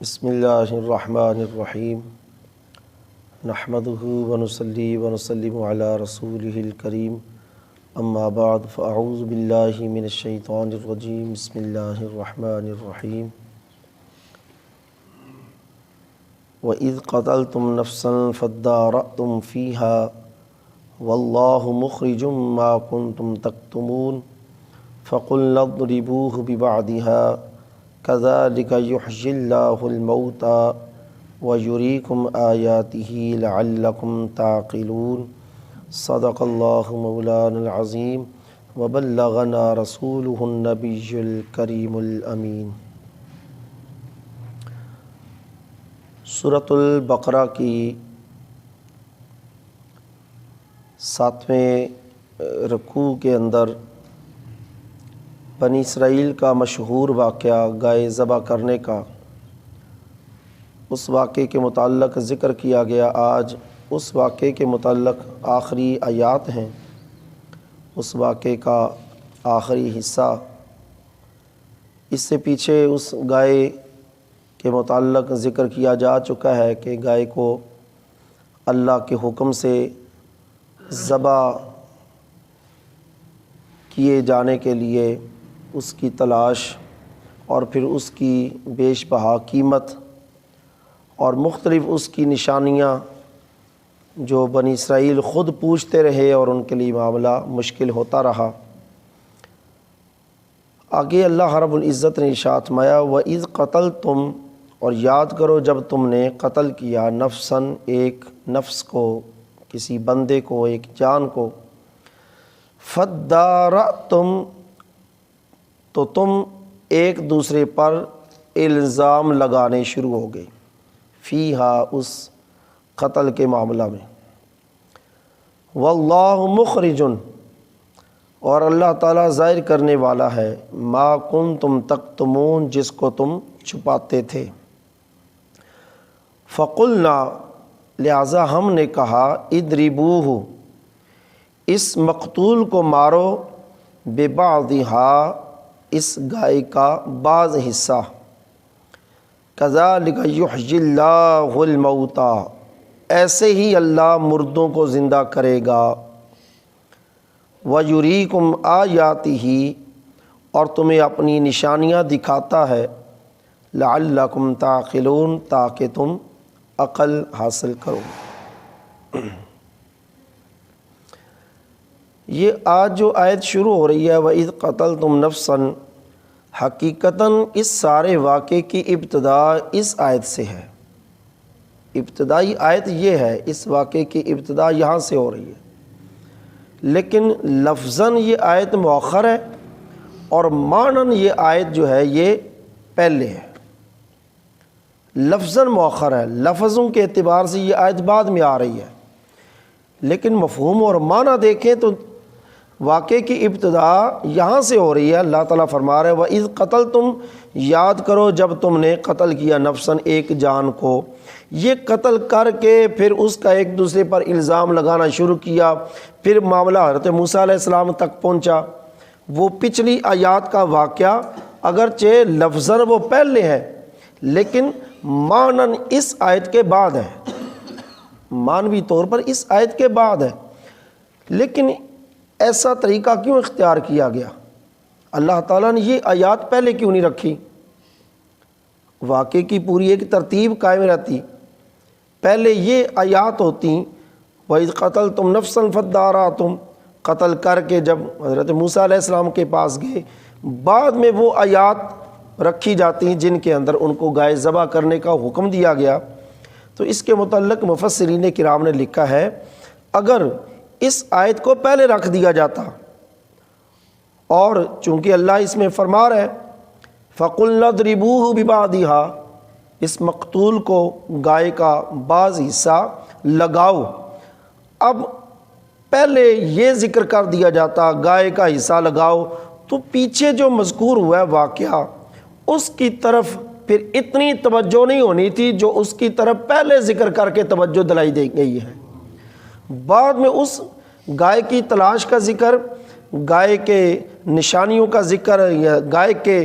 بسم اللہ الرحمن الرحیم نحمدہ ونصلی ونسلم علی رسولہ الکریم اما بعد فاعوذ باللہ من الشیطان الرجیم بسم اللہ الرحمن الرحیم وَإِذْ قَتَلْتُمْ نَفْسًا فَادَّارَأْتُمْ فِيهَا وَاللَّهُ مُخْرِجٌ مَا كُنْتُمْ تَكْتُمُونَ فَقُلْنَا اضْرِبُوهُ بِبَعْضِهَا كَذَلِكَ يُحْيِي اللَّهُ الْمَوْتَى وَيُرِيكُمْ آيَاتِهِ لَعَلَّكُمْ تَعْقِلُونَ صدق اللہ مولانا العظیم وبلغنا رسولہ النبی الکریم الامین۔ سورۃ البقرہ کی 7ویں رکوع کے اندر بنی اسرائیل کا مشہور واقعہ گائے ذبح کرنے کا، اس واقعے کے متعلق ذکر کیا گیا۔ آج اس واقعے کے متعلق آخری آیات ہیں، اس واقعے کا آخری حصہ۔ اس سے پیچھے اس گائے کے متعلق ذکر کیا جا چکا ہے کہ گائے کو اللہ کے حکم سے ذبح کیے جانے کے لیے اس کی تلاش اور پھر اس کی بیش بہا قیمت اور مختلف اس کی نشانیاں جو بنی اسرائیل خود پوچھتے رہے اور ان کے لیے معاملہ مشکل ہوتا رہا۔ آگے اللہ رب العزت نے ارشاد فرمایا وَإِذْ قَتَلْتُمْ، اور یاد کرو جب تم نے قتل کیا، نفساً، ایک نفس کو، کسی بندے کو، ایک جان کو، فَادَّارَأْتُمْ، تو تم ایک دوسرے پر الزام لگانے شروع ہو گئے، فیہا، اس قتل کے معاملہ میں، واللہ مخرجن، اور اللہ تعالیٰ ظاہر کرنے والا ہے، ما کنتم تکتمون، جس کو تم چھپاتے تھے۔ فقلنا، لہذا ہم نے کہا، اضربوہ، اس مقتول کو مارو، ببعضھا، اس گائے کا بعض حصہ، کذالک یحیی اللہ الموتى، ایسے ہی اللہ مردوں کو زندہ کرے گا، ویریکم آیاتہ، اور تمہیں اپنی نشانیاں دکھاتا ہے، لعلکم تعقلون، تاکہ تم عقل حاصل کرو۔ یہ آج جو آیت شروع ہو رہی ہے وَإِذْ قَتَلْتُمْ نَفْسًا، حقیقتاً اس سارے واقعے کی ابتدا اس آیت سے ہے۔ ابتدائی آیت یہ ہے، اس واقعے کی ابتدا یہاں سے ہو رہی ہے، لیکن لفظاً یہ آیت مؤخر ہے اور معناً یہ آیت جو ہے یہ پہلے ہے۔ لفظاً مؤخر ہے، لفظوں کے اعتبار سے یہ آیت بعد میں آ رہی ہے، لیکن مفہوم اور معنی دیکھیں تو واقعے کی ابتدا یہاں سے ہو رہی ہے۔ اللہ تعالیٰ فرما رہے ہیں وَإِذْ قَتَلْتُمْ، یاد کرو جب تم نے قتل کیا، نفساً، ایک جان کو، یہ قتل کر کے پھر اس کا ایک دوسرے پر الزام لگانا شروع کیا، پھر معاملہ حضرت موسیٰ علیہ السلام تک پہنچا۔ وہ پچھلی آیات کا واقعہ اگرچہ لفظاً وہ پہلے ہے لیکن معناً اس آیت کے بعد ہے، معنوی طور پر اس آیت کے بعد ہے۔ لیکن ایسا طریقہ کیوں اختیار کیا گیا؟ اللہ تعالیٰ نے یہ آیات پہلے کیوں نہیں رکھی؟ واقعے کی پوری ایک ترتیب قائم رہتی، پہلے یہ آیات ہوتی وَإِذْ قَتَلْتُمْ نَفْسًا فَادَّارَأْتُمْ، قتل کر کے جب حضرت موسیٰ علیہ السلام کے پاس گئے، بعد میں وہ آیات رکھی جاتی ہیں جن کے اندر ان کو گائے ذبح کرنے کا حکم دیا گیا۔ تو اس کے متعلق مفسرین کرام نے لکھا ہے اگر اس آیت کو پہلے رکھ دیا جاتا، اور چونکہ اللہ اس میں فرما رہا ہے فَقُلْنَا اضْرِبُوهُ بِبَعْضِهَا، اس مقتول کو گائے کا بعض حصہ لگاؤ، اب پہلے یہ ذکر کر دیا جاتا گائے کا حصہ لگاؤ تو پیچھے جو مذکور ہوا ہے واقعہ اس کی طرف پھر اتنی توجہ نہیں ہونی تھی جو اس کی طرف پہلے ذکر کر کے توجہ دلائی دی گئی ہے۔ بعد میں اس گائے کی تلاش کا ذکر، گائے کے نشانیوں کا ذکر، یا گائے کے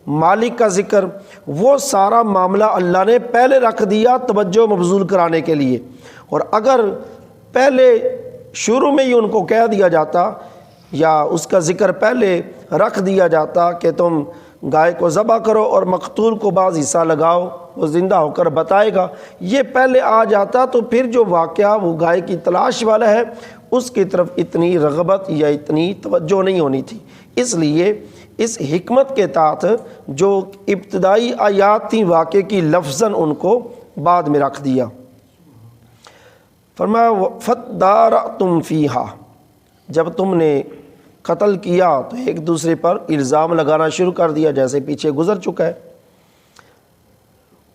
مالک کا ذکر، وہ سارا معاملہ اللہ نے پہلے رکھ دیا توجہ مبذول کرانے کے لیے۔ اور اگر پہلے شروع میں ہی ان کو کہہ دیا جاتا یا اس کا ذکر پہلے رکھ دیا جاتا کہ تم گائے کو ذبح کرو اور مقتول کو بعض حصہ لگاؤ، وہ زندہ ہو کر بتائے گا، یہ پہلے آ جاتا تو پھر جو واقعہ وہ گائے کی تلاش والا ہے اس کی طرف اتنی رغبت یا اتنی توجہ نہیں ہونی تھی۔ اس لیے اس حکمت کے تحت جو ابتدائی آیات تھیں واقعے کی لفظاً ان کو بعد میں رکھ دیا۔ فرمایا فَتَّدَارَأْتُمْ فِيهَا، جب تم نے قتل کیا تو ایک دوسرے پر الزام لگانا شروع کر دیا جیسے پیچھے گزر چکا ہے۔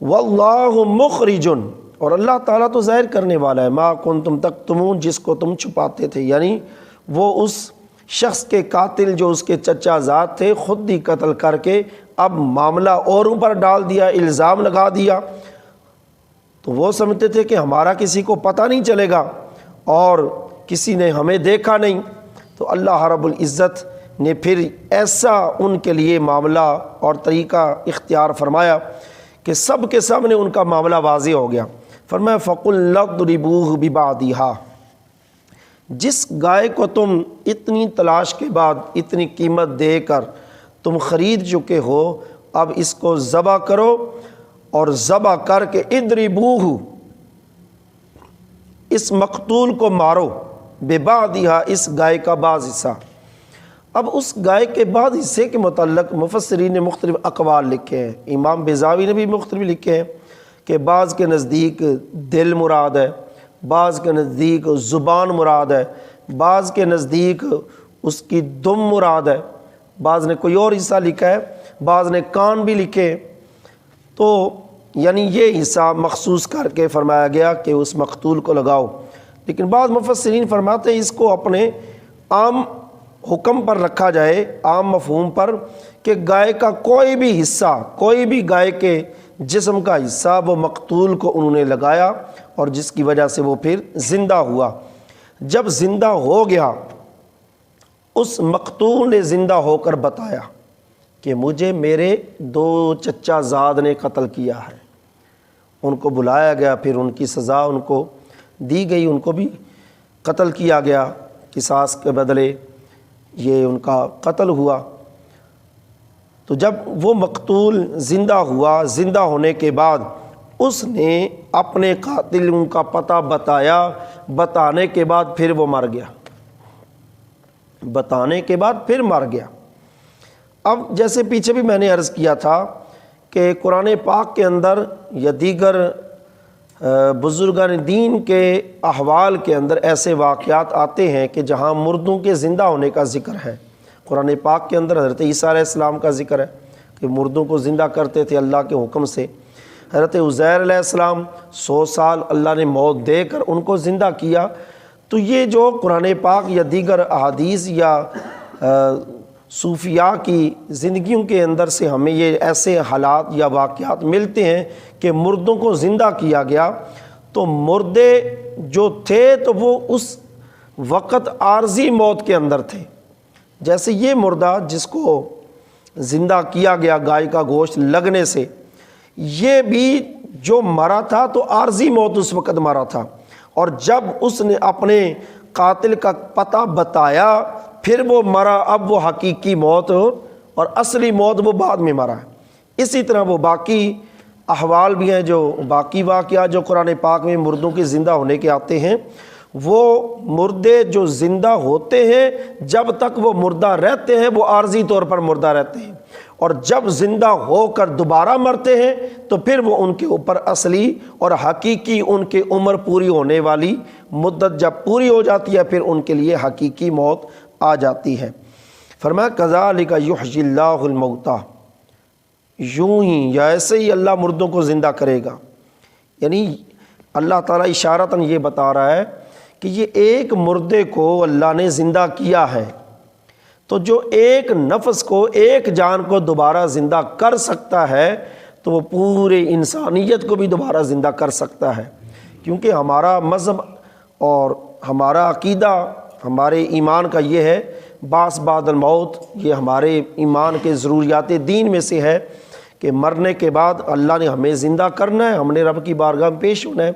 وَاللَّهُ مُخْرِجٌ، اور اللہ تعالیٰ تو ظاہر کرنے والا ہے، مَا كُنْتُمْ تَكْتُمُونَ، جس کو تم چھپاتے تھے، یعنی وہ اس شخص کے قاتل جو اس کے چچا زاد تھے خود ہی قتل کر کے اب معاملہ اوروں پر ڈال دیا، الزام لگا دیا۔ تو وہ سمجھتے تھے کہ ہمارا کسی کو پتہ نہیں چلے گا اور کسی نے ہمیں دیکھا نہیں، تو اللہ رب العزت نے پھر ایسا ان کے لیے معاملہ اور طریقہ اختیار فرمایا کہ سب کے سامنے ان کا معاملہ واضح ہو گیا۔ فرمایا فَقُلْنَا اضْرِبُوهُ بِبَعْضِهَا، جس گائے کو تم اتنی تلاش کے بعد اتنی قیمت دے کر تم خرید چکے ہو، اب اس کو ذبح کرو اور ذبح کر کے اضربوہ، اس مقتول کو مارو، ببعضها، اس گائے کا بعض حصہ۔ اب اس گائے کے بعض حصے کے متعلق مفسرین نے مختلف اقوال لکھے ہیں، امام بیضاوی نے بھی مختلف لکھے ہیں کہ بعض کے نزدیک دل مراد ہے، بعض کے نزدیک زبان مراد ہے، بعض کے نزدیک اس کی دم مراد ہے، بعض نے کوئی اور حصہ لکھا ہے، بعض نے کان بھی لکھے۔ تو یعنی یہ حصہ مخصوص کر کے فرمایا گیا کہ اس مقتول کو لگاؤ۔ لیکن بعض مفسرین فرماتے ہیں اس کو اپنے عام حکم پر رکھا جائے، عام مفہوم پر، کہ گائے کا کوئی بھی حصہ، کوئی بھی گائے کے جسم کا حصہ وہ مقتول کو انہوں نے لگایا اور جس کی وجہ سے وہ پھر زندہ ہوا۔ جب زندہ ہو گیا اس مقتول نے زندہ ہو کر بتایا کہ مجھے میرے 2 چچا زاد نے قتل کیا ہے۔ ان کو بلایا گیا، پھر ان کی سزا ان کو دی گئی، ان کو بھی قتل کیا گیا، قصاص کے بدلے یہ ان کا قتل ہوا۔ تو جب وہ مقتول زندہ ہوا، زندہ ہونے کے بعد اس نے اپنے قاتلوں کا پتہ بتایا، بتانے کے بعد پھر وہ مر گیا، بتانے کے بعد پھر مر گیا۔ اب جیسے پیچھے بھی میں نے عرض کیا تھا کہ قرآن پاک کے اندر یا دیگر بزرگان دین کے احوال کے اندر ایسے واقعات آتے ہیں کہ جہاں مردوں کے زندہ ہونے کا ذکر ہے۔ قرآن پاک کے اندر حضرت عیسیٰ علیہ السلام کا ذکر ہے کہ مردوں کو زندہ کرتے تھے اللہ کے حکم سے۔ حضرت عزیر علیہ السلام 100 سال اللہ نے موت دے کر ان کو زندہ کیا۔ تو یہ جو قرآن پاک یا دیگر احادیث یا صوفیاء کی زندگیوں کے اندر سے ہمیں یہ ایسے حالات یا واقعات ملتے ہیں کہ مردوں کو زندہ کیا گیا، تو مردے جو تھے تو وہ اس وقت عارضی موت کے اندر تھے۔ جیسے یہ مردہ جس کو زندہ کیا گیا گائے کا گوشت لگنے سے، یہ بھی جو مرا تھا تو عارضی موت اس وقت مرا تھا، اور جب اس نے اپنے قاتل کا پتہ بتایا پھر وہ مرا، اب وہ حقیقی موت اور اصلی موت وہ بعد میں مرا ہے۔ اسی طرح وہ باقی احوال بھی ہیں، جو باقی واقعات جو قرآن پاک میں مردوں کے زندہ ہونے کے آتے ہیں، وہ مردے جو زندہ ہوتے ہیں جب تک وہ مردہ رہتے ہیں وہ عارضی طور پر مردہ رہتے ہیں، اور جب زندہ ہو کر دوبارہ مرتے ہیں تو پھر وہ ان کے اوپر اصلی اور حقیقی ان کی عمر پوری ہونے والی مدت جب پوری ہو جاتی ہے پھر ان کے لیے حقیقی موت آ جاتی ہے۔ فرمایا کذالک یحیی اللہ الموتیٰ، یوں ہی یا ایسے ہی اللہ مردوں کو زندہ کرے گا۔ یعنی اللہ تعالیٰ اشارتاً یہ بتا رہا ہے کہ یہ ایک مردے کو اللہ نے زندہ کیا ہے، تو جو ایک نفس کو، ایک جان کو دوبارہ زندہ کر سکتا ہے تو وہ پورے انسانیت کو بھی دوبارہ زندہ کر سکتا ہے، کیونکہ ہمارا مذہب اور ہمارا عقیدہ، ہمارے ایمان کا یہ ہے باس بعد الموت، یہ ہمارے ایمان کے ضروریات دین میں سے ہے کہ مرنے کے بعد اللہ نے ہمیں زندہ کرنا ہے، ہم نے رب کی بارگاہ میں پیش ہونا ہے۔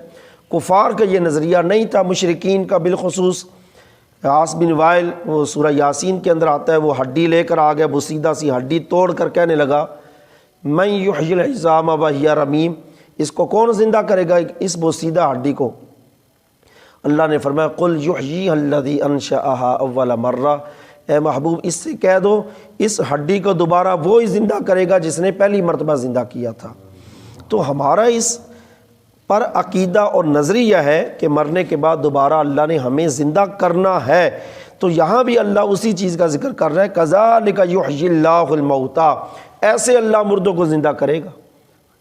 کفار کا یہ نظریہ نہیں تھا، مشرکین کا بالخصوص۔ عاص بن وائل، وہ سورہ یاسین کے اندر آتا ہے، وہ ہڈی لے کر آ گیا، بوسیدہ سی ہڈی توڑ کر کہنے لگا من یحیی العظام وہی رمیم، اس کو کون زندہ کرے گا اس بوسیدہ ہڈی کو؟ اللہ نے فرمایا قل یحییھا الذی انشأھا اول مرہ، اے محبوب اس سے کہہ دو اس ہڈی کو دوبارہ وہی زندہ کرے گا جس نے پہلی مرتبہ زندہ کیا تھا۔ تو ہمارا اس پر عقیدہ اور نظریہ ہے کہ مرنے کے بعد دوبارہ اللہ نے ہمیں زندہ کرنا ہے۔ تو یہاں بھی اللہ اسی چیز کا ذکر کر رہا ہے کذالک یحیی اللہ الموتیٰ، ایسے اللہ مردوں کو زندہ کرے گا،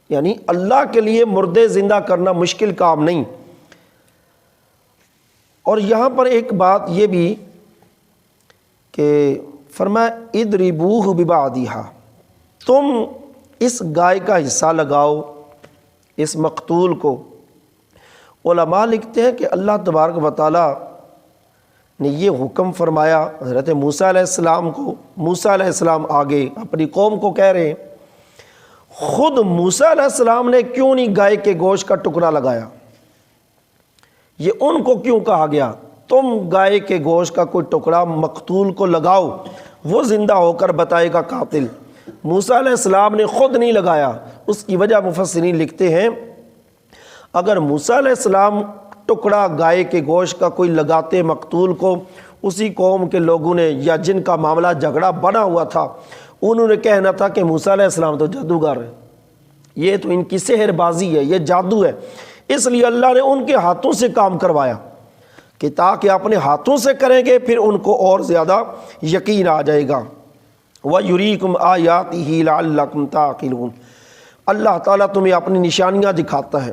یعنی اللہ کے لیے مردے زندہ کرنا مشکل کام نہیں۔ اور یہاں پر ایک بات یہ بھی کہ فرمایا اضربوہ ببعضھا، تم اس گائے کا حصہ لگاؤ اس مقتول کو۔ علماء لکھتے ہیں کہ اللہ تبارک و تعالیٰ نے یہ حکم فرمایا حضرت موسیٰ علیہ السلام کو۔ موسیٰ علیہ السلام آگے اپنی قوم کو کہہ رہے ہیں، خود موسیٰ علیہ السلام نے کیوں نہیں گائے کے گوشت کا ٹکڑا لگایا؟ یہ ان کو کیوں کہا گیا تم گائے کے گوشت کا کوئی ٹکڑا مقتول کو لگاؤ، وہ زندہ ہو کر بتائے گا قاتل؟ موسیٰ علیہ السلام نے خود نہیں لگایا۔ اس کی وجہ مفسرین لکھتے ہیں اگر موسیٰ علیہ السلام ٹکڑا گائے کے گوشت کا کوئی لگاتے مقتول کو، اسی قوم کے لوگوں نے یا جن کا معاملہ جھگڑا بنا ہوا تھا انہوں نے کہنا تھا کہ موسیٰ علیہ السلام تو جادوگر ہے، یہ تو ان کی سحر بازی ہے، یہ جادو ہے۔ اس لیے اللہ نے ان کے ہاتھوں سے کام کروایا کہ تاکہ اپنے ہاتھوں سے کریں گے پھر ان کو اور زیادہ یقین آ جائے گا۔ وَيُرِيكُمْ آيَاتِهِ لَعَلَّكُمْ تَعْقِلُونَ، اللہ تعالیٰ تمہیں اپنی نشانیاں دکھاتا ہے۔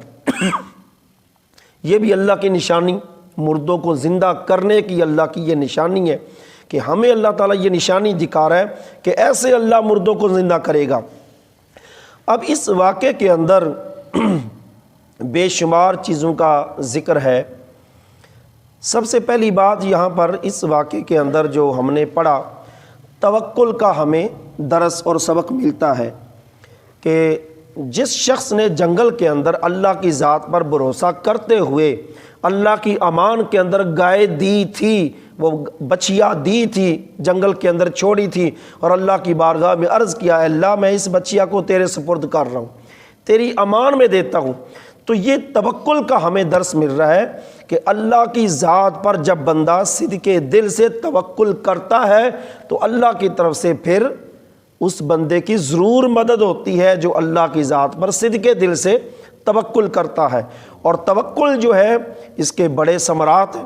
یہ بھی اللہ کی نشانی، مردوں کو زندہ کرنے کی اللہ کی یہ نشانی ہے کہ ہمیں اللہ تعالیٰ یہ نشانی دکھا رہا ہے کہ ایسے اللہ مردوں کو زندہ کرے گا۔ اب اس واقعے کے اندر بے شمار چیزوں کا ذکر ہے۔ سب سے پہلی بات یہاں پر اس واقعے کے اندر جو ہم نے پڑھا، توکل کا ہمیں درس اور سبق ملتا ہے کہ جس شخص نے جنگل کے اندر اللہ کی ذات پر بھروسہ کرتے ہوئے اللہ کی امان کے اندر گائے دی تھی، وہ بچیا دی تھی، جنگل کے اندر چھوڑی تھی، اور اللہ کی بارگاہ میں عرض کیا اے اللہ میں اس بچیا کو تیرے سپرد کر رہا ہوں، تیری امان میں دیتا ہوں، تو یہ توکل کا ہمیں درس مل رہا ہے کہ اللہ کی ذات پر جب بندہ صدق دل سے توکل کرتا ہے تو اللہ کی طرف سے پھر اس بندے کی ضرور مدد ہوتی ہے جو اللہ کی ذات پر صدق دل سے توکل کرتا ہے۔ اور توکل جو ہے اس کے بڑے ثمرات ہیں۔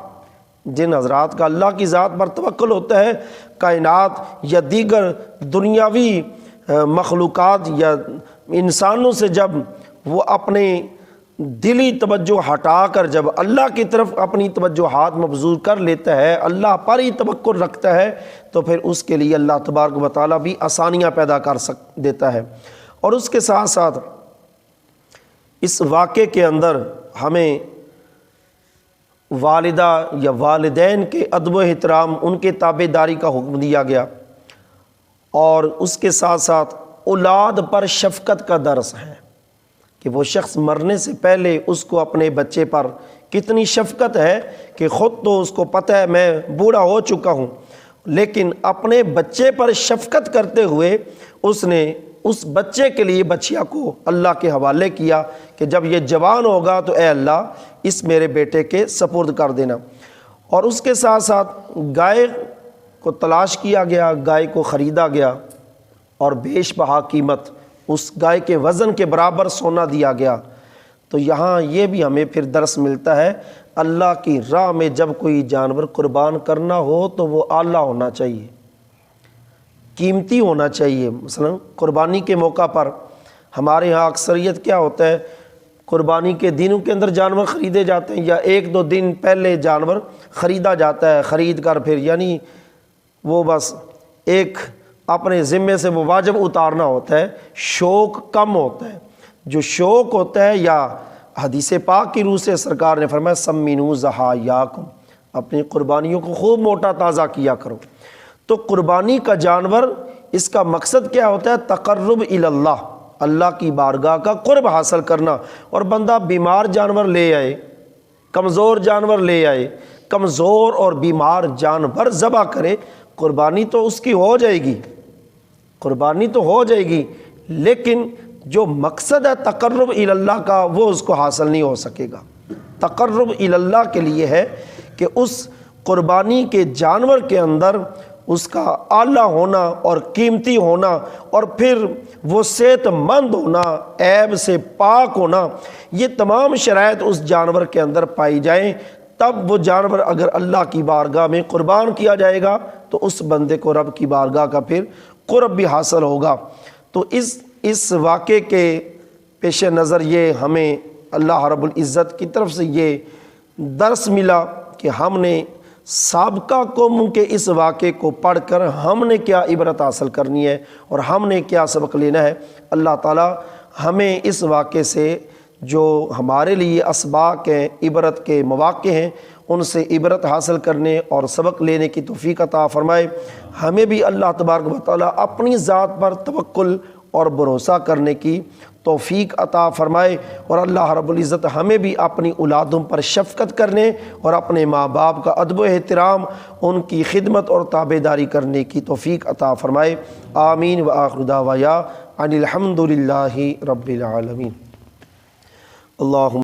جن حضرات کا اللہ کی ذات پر توکل ہوتا ہے، کائنات یا دیگر دنیاوی مخلوقات یا انسانوں سے جب وہ اپنے دلی توجہ ہٹا کر جب اللہ کی طرف اپنی توجہات مبذول کر لیتا ہے، اللہ پر ہی توکل رکھتا ہے، تو پھر اس کے لیے اللہ تبارک و تعالیٰ بھی آسانیاں پیدا کر دیتا ہے۔ اور اس کے ساتھ ساتھ اس واقعے کے اندر ہمیں والدہ یا والدین کے ادب و احترام، ان کے تابع داری کا حکم دیا گیا، اور اس کے ساتھ ساتھ اولاد پر شفقت کا درس ہے کہ وہ شخص مرنے سے پہلے اس کو اپنے بچے پر کتنی شفقت ہے کہ خود تو اس کو پتہ ہے میں بوڑھا ہو چکا ہوں، لیکن اپنے بچے پر شفقت کرتے ہوئے اس نے اس بچے کے لیے بچیا کو اللہ کے حوالے کیا کہ جب یہ جوان ہوگا تو اے اللہ اس میرے بیٹے کے سپرد کر دینا۔ اور اس کے ساتھ ساتھ گائے کو تلاش کیا گیا، گائے کو خریدا گیا، اور بیش بہا قیمت اس گائے کے وزن کے برابر سونا دیا گیا۔ تو یہاں یہ بھی ہمیں پھر درس ملتا ہے، اللہ کی راہ میں جب کوئی جانور قربان کرنا ہو تو وہ اعلیٰ ہونا چاہیے، قیمتی ہونا چاہیے۔ مثلا قربانی کے موقع پر ہمارے ہاں اکثریت کیا ہوتا ہے، قربانی کے دنوں کے اندر جانور خریدے جاتے ہیں یا ایک دو دن پہلے جانور خریدا جاتا ہے، خرید کر پھر یعنی وہ بس ایک اپنے ذمے سے وہ واجب اتارنا ہوتا ہے، شوق کم ہوتا ہے۔ جو شوق ہوتا ہے، یا حدیث پاک کی روح سے سرکار نے فرمایا سمینو ضحایاکم، اپنی قربانیوں کو خوب موٹا تازہ کیا کرو۔ تو قربانی کا جانور اس کا مقصد کیا ہوتا ہے؟ تقرب الی اللہ، اللہ کی بارگاہ کا قرب حاصل کرنا۔ اور بندہ بیمار جانور لے آئے، کمزور جانور لے آئے، کمزور اور بیمار جانور ذبح کرے، قربانی تو اس کی ہو جائے گی، قربانی تو ہو جائے گی، لیکن جو مقصد ہے تقرب الی اللہ کا وہ اس کو حاصل نہیں ہو سکے گا۔ تقرب الی اللہ کے لیے ہے کہ اس قربانی کے جانور کے اندر اس کا اعلیٰ ہونا اور قیمتی ہونا، اور پھر وہ صحت مند ہونا، عیب سے پاک ہونا، یہ تمام شرائط اس جانور کے اندر پائی جائیں، تب وہ جانور اگر اللہ کی بارگاہ میں قربان کیا جائے گا تو اس بندے کو رب کی بارگاہ کا پھر قرب بھی حاصل ہوگا۔ تو اس واقعے کے پیش نظر یہ ہمیں اللہ رب العزت کی طرف سے یہ درس ملا کہ ہم نے سابقہ قوم کے اس واقعے کو پڑھ کر ہم نے کیا عبرت حاصل کرنی ہے اور ہم نے کیا سبق لینا ہے۔ اللہ تعالی ہمیں اس واقعے سے جو ہمارے لیے اسباق ہیں، عبرت کے مواقع ہیں، ان سے عبرت حاصل کرنے اور سبق لینے کی توفیق عطا فرمائے۔ ہمیں بھی اللہ تبارک و تعالی اپنی ذات پر توکل اور بھروسہ کرنے کی توفیق عطا فرمائے، اور اللہ رب العزت ہمیں بھی اپنی اولادوں پر شفقت کرنے اور اپنے ماں باپ کا ادب و احترام، ان کی خدمت اور تابعداری کرنے کی توفیق عطا فرمائے۔ آمین وآخر دعوانا ان الحمد للہ رب العالمین۔ اللہم